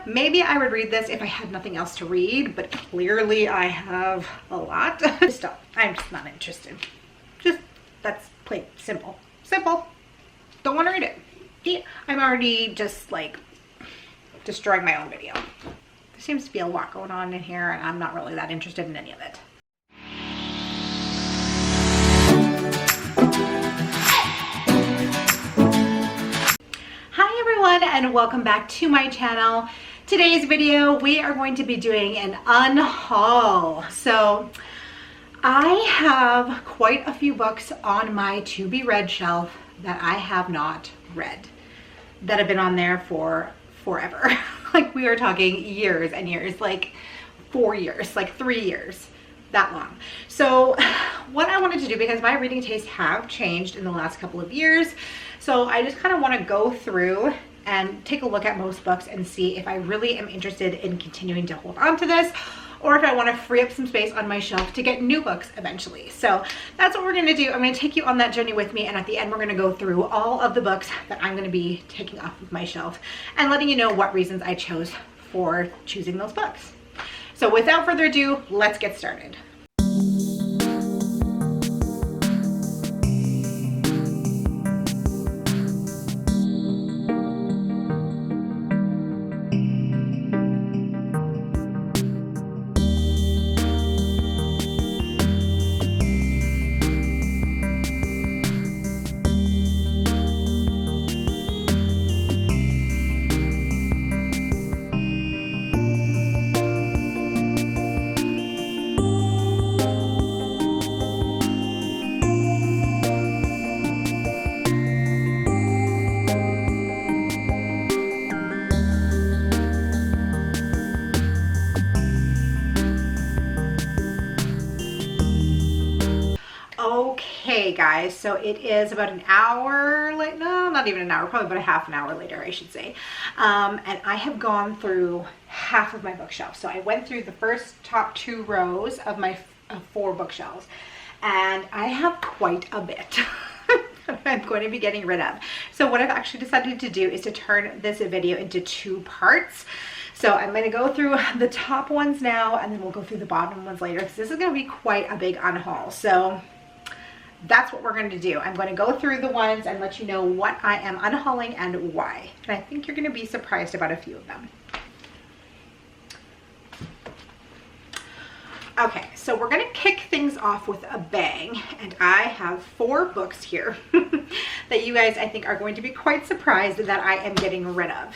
maybe I would read this if I had nothing else to read, but clearly I have a lot. Still, I'm just not interested. Just, that's plain simple. Simple. Don't want to read it. Yeah, I'm already just like destroying my own video. There seems to be a lot going on in here and I'm not really that interested in any of it. Hi everyone and welcome back to my channel. Today's video we are going to be doing an unhaul. So I have quite a few books on my to be read shelf that I have not read, that have been on there for forever. Like we are talking years and years, like 4 years, like 3 years, that long. So what I wanted to do, because my reading tastes have changed in the last couple of years, so I just kind of want to go through and take a look at most books and see if I really am interested in continuing to hold on to this, or if I want to free up some space on my shelf to get new books eventually. So that's what we're going to do. I'm going to take you on that journey with me, and at the end we're going to go through all of the books that I'm going to be taking off of my shelf and letting you know what reasons I chose for choosing those books. So without further ado, let's get started. Okay guys, so it is about an hour late, no, not even an hour, probably about a half an hour later I should say, and I have gone through half of my bookshelf. So I went through the first top 2 rows of my 4 bookshelves, and I have quite a bit that I'm going to be getting rid of. So what I've actually decided to do is to turn this video into 2 parts. So I'm going to go through the top ones now, and then we'll go through the bottom ones later, because this is going to be quite a big unhaul. So that's what we're going to do. I'm going to go through the ones and let you know what I am unhauling and why. And I think you're going to be surprised about a few of them. Okay, so we're going to kick things off with a bang, and I have 4 books here that you guys I think are going to be quite surprised that I am getting rid of.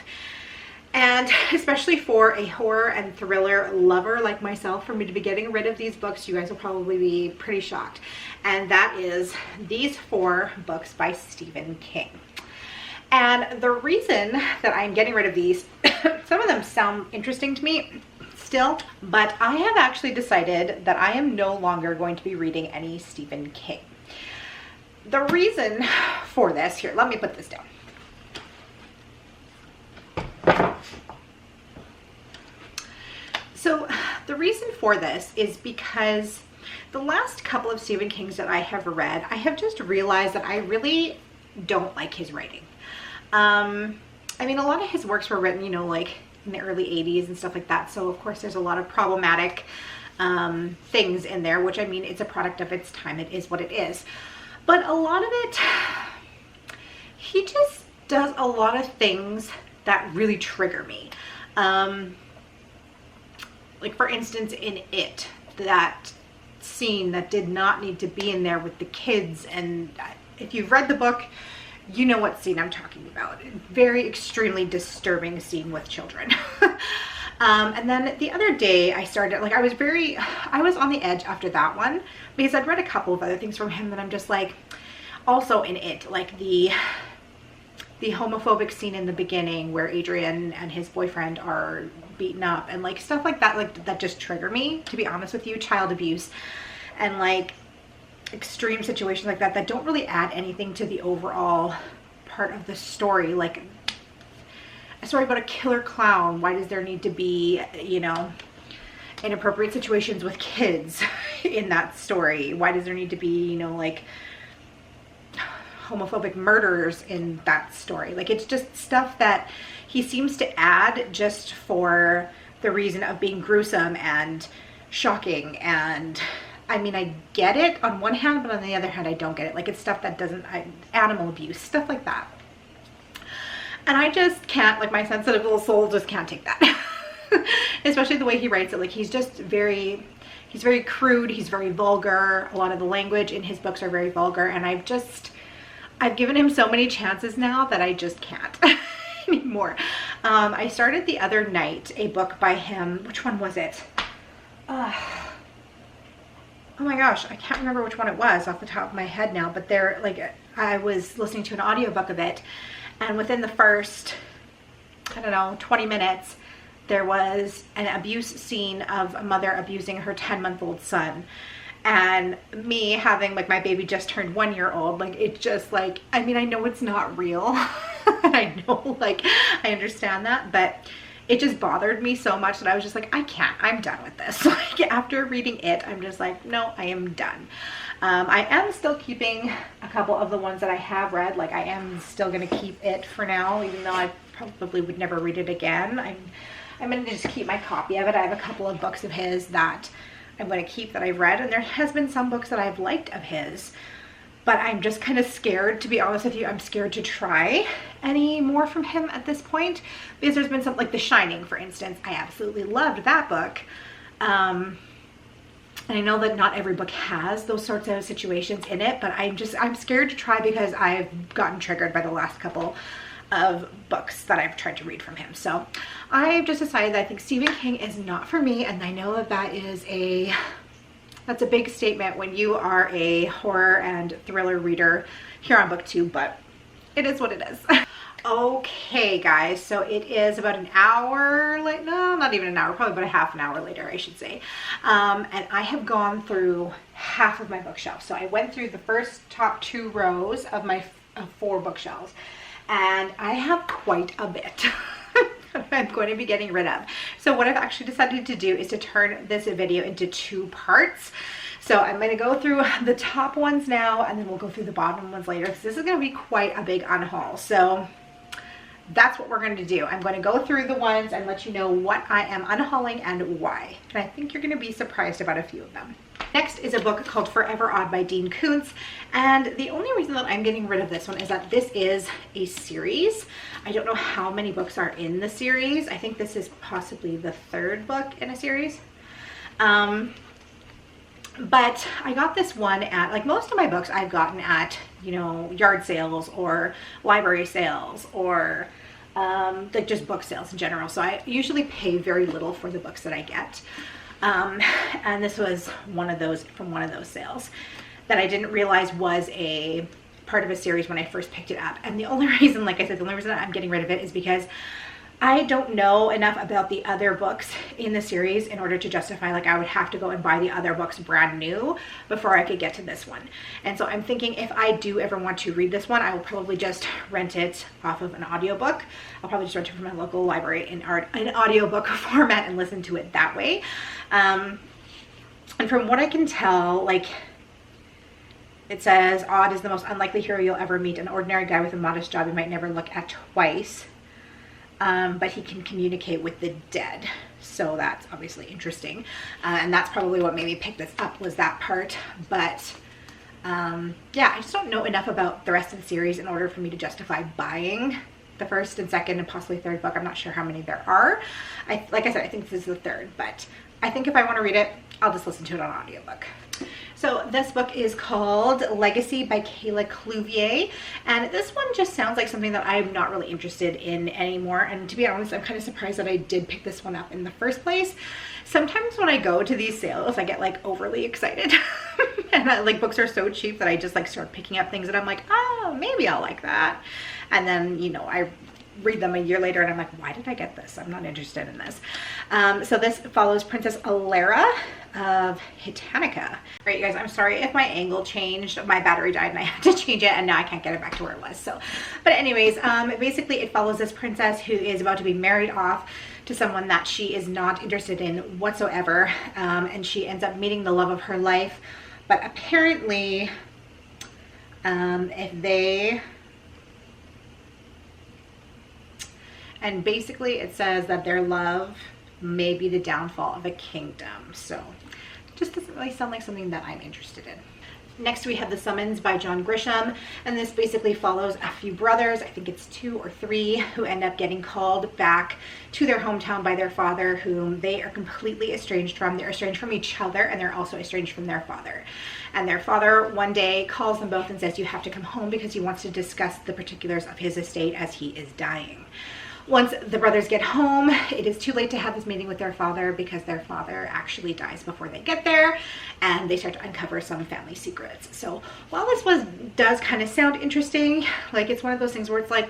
And especially for a horror and thriller lover like myself, for me to be getting rid of these books, you guys will probably be pretty shocked. And that is these 4 books by Stephen King. And the reason that I'm getting rid of these, some of them sound interesting to me still, but I have actually decided that I am no longer going to be reading any Stephen King. The reason for this, here, let me put this down. So the reason for this is because the last couple of Stephen Kings that I have read, I have just realized that I really don't like his writing. I mean, a lot of his works were written, you know, like in the early 80s and stuff like that. So of course there's a lot of problematic things in there, which I mean, it's a product of its time. It is what it is. But a lot of it, he just does a lot of things that really trigger me. Like for instance in It, that scene that did not need to be in there with the kids, and if you've read the book you know what scene I'm talking about. Very extremely disturbing scene with children. And then the other day I started, like I was on the edge after that one, because I'd read a couple of other things from him that I'm just like, also in It, like the homophobic scene in the beginning where Adrian and his boyfriend are beaten up and like stuff like that, like that just trigger me, to be honest with you. Child abuse and like extreme situations like that don't really add anything to the overall part of the story. Like a story about a killer clown, why does there need to be, you know, inappropriate situations with kids in that story? Why does there need to be, you know, like homophobic murders in that story? Like it's just stuff that he seems to add just for the reason of being gruesome and shocking. And I mean, I get it on one hand, but on the other hand, I don't get it. Like, it's stuff that doesn't, animal abuse, stuff like that. And I just can't, like, my sensitive little soul just can't take that. Especially the way he writes it. Like, he's just very crude, he's very vulgar. A lot of the language in his books are very vulgar, and I've given him so many chances now that I just can't anymore. I started the other night a book by him. Which one was it? Oh my gosh, I can't remember which one it was off the top of my head now, but I was listening to an audiobook of it, and within the first, I don't know, 20 minutes, there was an abuse scene of a mother abusing her 10-month-old son. And me having, like, my baby just turned 1 year old, like, it just, like, I mean, I know it's not real. I know, like, I understand that, but it just bothered me so much that I was just like, I can't, I'm done with this. Like, after reading it, I'm just like, no, I am done. I am still keeping a couple of the ones that I have read. Like, I am still going to keep it for now, even though I probably would never read it again. I'm going to just keep my copy of it. I have a couple of books of his that I'm going to keep that I've read, and there has been some books that I've liked of his, but I'm just kind of scared, to be honest with you. I'm scared to try any more from him at this point, because there's been some, like The Shining, for instance. I absolutely loved that book. And I know that not every book has those sorts of situations in it, but I'm scared to try because I've gotten triggered by the last couple of books that I've tried to read from him. So I've just decided that I think Stephen King is not for me, and I know that that's a big statement when you are a horror and thriller reader here on BookTube, but it is what it is. Okay guys, so it is about an hour late, no, not even an hour, probably about a half an hour later, I should say. And I have gone through half of my bookshelf. So I went through the first top 2 rows of my 4 bookshelves, and I have quite a bit I'm going to be getting rid of. So what I've actually decided to do is to turn this video into 2 parts. So I'm going to go through the top ones now, and then we'll go through the bottom ones later, because this is going to be quite a big unhaul. So that's what we're going to do. I'm going to go through the ones and let you know what I am unhauling and why. And I think you're going to be surprised about a few of them. Next is a book called Forever Odd by Dean Koontz, and the only reason that I'm getting rid of this one is that this is a series. I don't know how many books are in the series. I think this is possibly the 3rd book in a series. But I got this one at, like, most of my books I've gotten at, you know, yard sales or library sales or like just book sales in general. So I usually pay very little for the books that I get. And this was one of those, from one of those sales that I didn't realize was a part of a series when I first picked it up. And the only reason, like I said, the only reason I'm getting rid of it is because I don't know enough about the other books in the series in order to justify, like, I would have to go and buy the other books brand new before I could get to this one. And so I'm thinking if I do ever want to read this one, I will probably just rent it off of an audiobook. I'll probably just rent it from my local library in an audiobook format and listen to it that way. And from what I can tell, like, it says, Odd is the most unlikely hero you'll ever meet, an ordinary guy with a modest job you might never look at twice. But he can communicate with the dead. So that's obviously interesting. And that's probably what made me pick this up, was that part. But yeah, I just don't know enough about the rest of the series in order for me to justify buying the 1st and 2nd and possibly 3rd book. I'm not sure how many there are. Like I said, I think this is the 3rd, but I think if I want to read it, I'll just listen to it on audiobook. So this book is called Legacy by Kayla Cloutier, and this one just sounds like something that I'm not really interested in anymore. And to be honest, I'm kind of surprised that I did pick this one up in the first place. Sometimes when I go to these sales, I get, like, overly excited and like, books are so cheap that I just, like, start picking up things that I'm like, oh, maybe I'll like that. And then, you know, I read them a year later and I'm like, why did I get this? I'm not interested in this. So this follows Princess Alara of Hitanica. All right, you guys, I'm sorry if my angle changed. My battery died and I had to change it, and now I can't get it back to where it was. So, but anyways, basically it follows this princess who is about to be married off to someone that she is not interested in whatsoever. And she ends up meeting the love of her life. But apparently, and basically it says that their love may be the downfall of a kingdom. So just doesn't really sound like something that I'm interested in. Next we have The Summons by John Grisham, and this basically follows a few brothers, I think it's 2 or 3, who end up getting called back to their hometown by their father, whom they are completely estranged from. They're estranged from each other, and they're also estranged from their father. And their father one day calls them both and says, you have to come home, because he wants to discuss the particulars of his estate as he is dying. Once the brothers get home, it is too late to have this meeting with their father, because their father actually dies before they get there, and they start to uncover some family secrets. So while this does kind of sound interesting, like it's one of those things where it's like,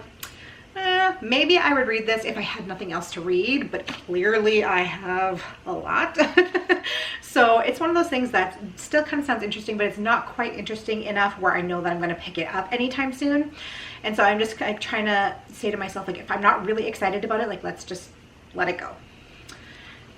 maybe I would read this if I had nothing else to read, but clearly I have a lot. So it's one of those things that still kind of sounds interesting, but it's not quite interesting enough where I know that I'm going to pick it up anytime soon. And so I'm just like trying to say to myself, like, if I'm not really excited about it, like, let's just let it go.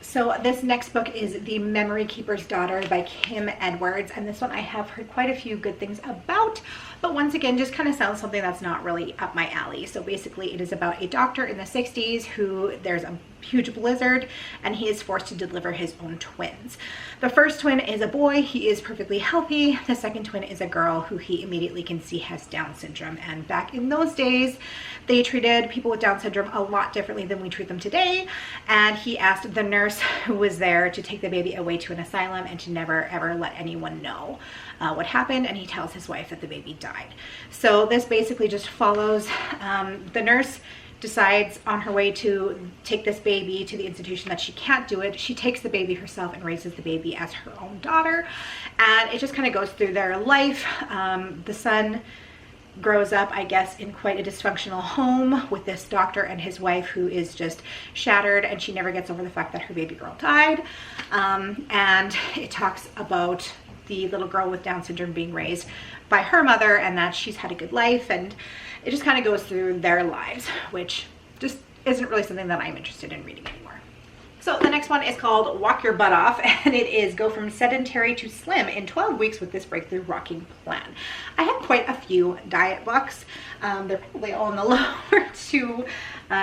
So this next book is The Memory Keeper's Daughter by Kim Edwards, and this one I have heard quite a few good things about, but once again just kind of sounds something that's not really up my alley. So basically it is about a doctor in the 60s who there's a huge blizzard and he is forced to deliver his own twins. The first twin is a boy, he is perfectly healthy. The second twin is a girl who he immediately can see has Down syndrome, and back in those days they treated people with Down syndrome a lot differently than we treat them today, and he asked the nurse who was there to take the baby away to an asylum and to never ever let anyone know what happened, and he tells his wife that the baby died. So this basically just follows the nurse decides on her way to take this baby to the institution that she can't do it. She takes the baby herself and raises the baby as her own daughter, and it just kind of goes through their life. The son grows up, I guess, in quite a dysfunctional home with this doctor and his wife who is just shattered, and she never gets over the fact that her baby girl died. And it talks about the little girl with Down syndrome being raised by her mother and that she's had a good life, and it just kind of goes through their lives, which just isn't really something that I'm interested in reading anymore. So the next one is called Walk Your Butt Off, and it is Go From Sedentary to Slim in 12 Weeks with This Breakthrough Rocking Plan. I have quite a few diet books. They're probably all in the lower 2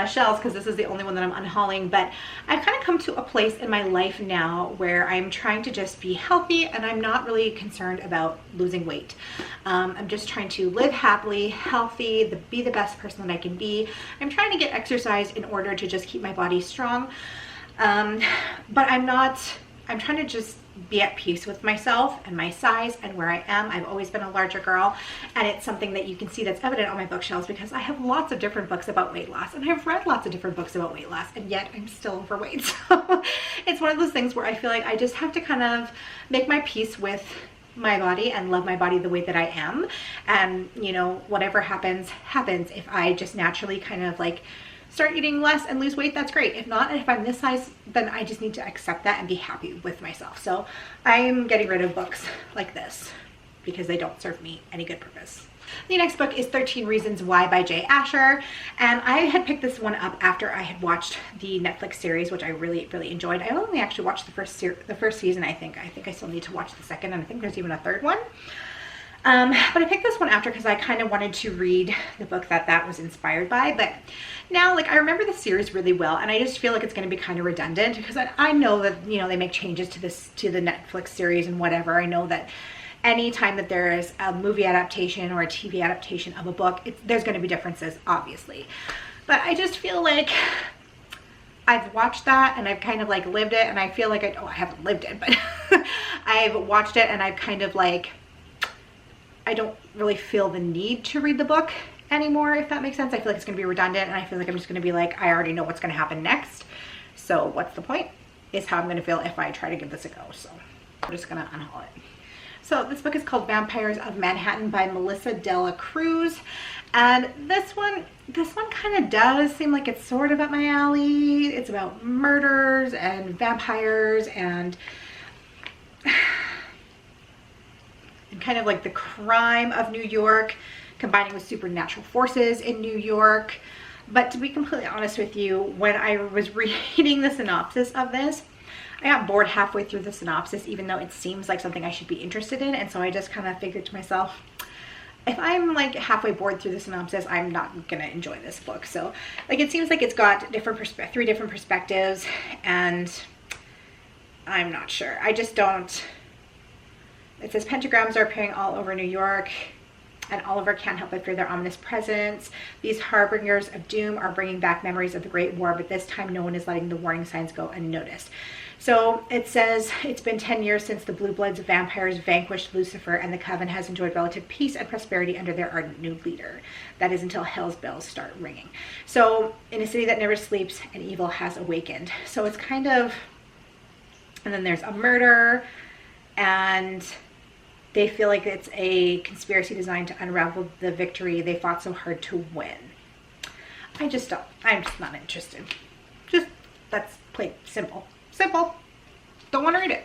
shelves because this is the only one that I'm unhauling, but I've kind of come to a place in my life now where I'm trying to just be healthy, and I'm not really concerned about losing weight. I'm just trying to live happily, healthy, be the best person that I can be. I'm trying to get exercise in order to just keep my body strong. But I'm trying to just be at peace with myself and my size and where I am. I've always been a larger girl, and it's something that you can see that's evident on my bookshelves because I have lots of different books about weight loss, and I've read lots of different books about weight loss, and yet I'm still overweight. So it's one of those things where I feel like I just have to kind of make my peace with my body and love my body the way that I am. And, you know, whatever happens, happens. If I just naturally kind of like start eating less and lose weight, that's great. If not, if I'm this size, then I just need to accept that and be happy with myself. So I'm getting rid of books like this because they don't serve me any good purpose. The next book is 13 Reasons Why by Jay Asher, and I had picked this one up after I had watched the Netflix series, which I really enjoyed. I only actually watched the first season. I think I still need to watch the second, and I think there's even a third one. But I picked this one after because I kind of wanted to read the book that was inspired by. But now, like, I remember the series really well, and I just feel like it's going to be kind of redundant because I know that, you know, they make changes to the Netflix series and whatever. I know that anytime that there is a movie adaptation or a TV adaptation of a book, there's going to be differences, obviously. But I just feel like I've watched that and I've kind of like lived it, and I feel like I haven't lived it, but I've watched it and I've kind of like, I don't really feel the need to read the book anymore, if that makes sense. I feel like it's going to be redundant, and I feel like I'm just going to be like, I already know what's going to happen next. So what's the point is how I'm going to feel if I try to give this a go. So I'm just going to unhaul it. So this book is called Vampires of Manhattan by Melissa Dela Cruz. And this one kind of does seem like it's sort of up my alley. It's about murders and vampires and kind of like the crime of New York combining with supernatural forces in New York. But to be completely honest with you, when I was reading the synopsis of this, I got bored halfway through the synopsis, even though it seems like something I should be interested in. And so I just kind of figured to myself, if I'm like halfway bored through the synopsis, I'm not gonna enjoy this book. So like, it seems like it's got three different perspectives, and I'm not sure. I just don't. It says pentagrams are appearing all over New York, and Oliver can't help but fear their ominous presence. These harbingers of doom are bringing back memories of the Great War, but this time no one is letting the warning signs go unnoticed. So it says it's been 10 years since the Blue Bloods of vampires vanquished Lucifer, and the Coven has enjoyed relative peace and prosperity under their ardent new leader. That is until hell's bells start ringing. So in a city that never sleeps, an evil has awakened. So it's kind of, and then there's a murder, and they feel like it's a conspiracy designed to unravel the victory they fought so hard to win. I'm just not interested. Just, that's plain simple. Simple. Don't want to read it.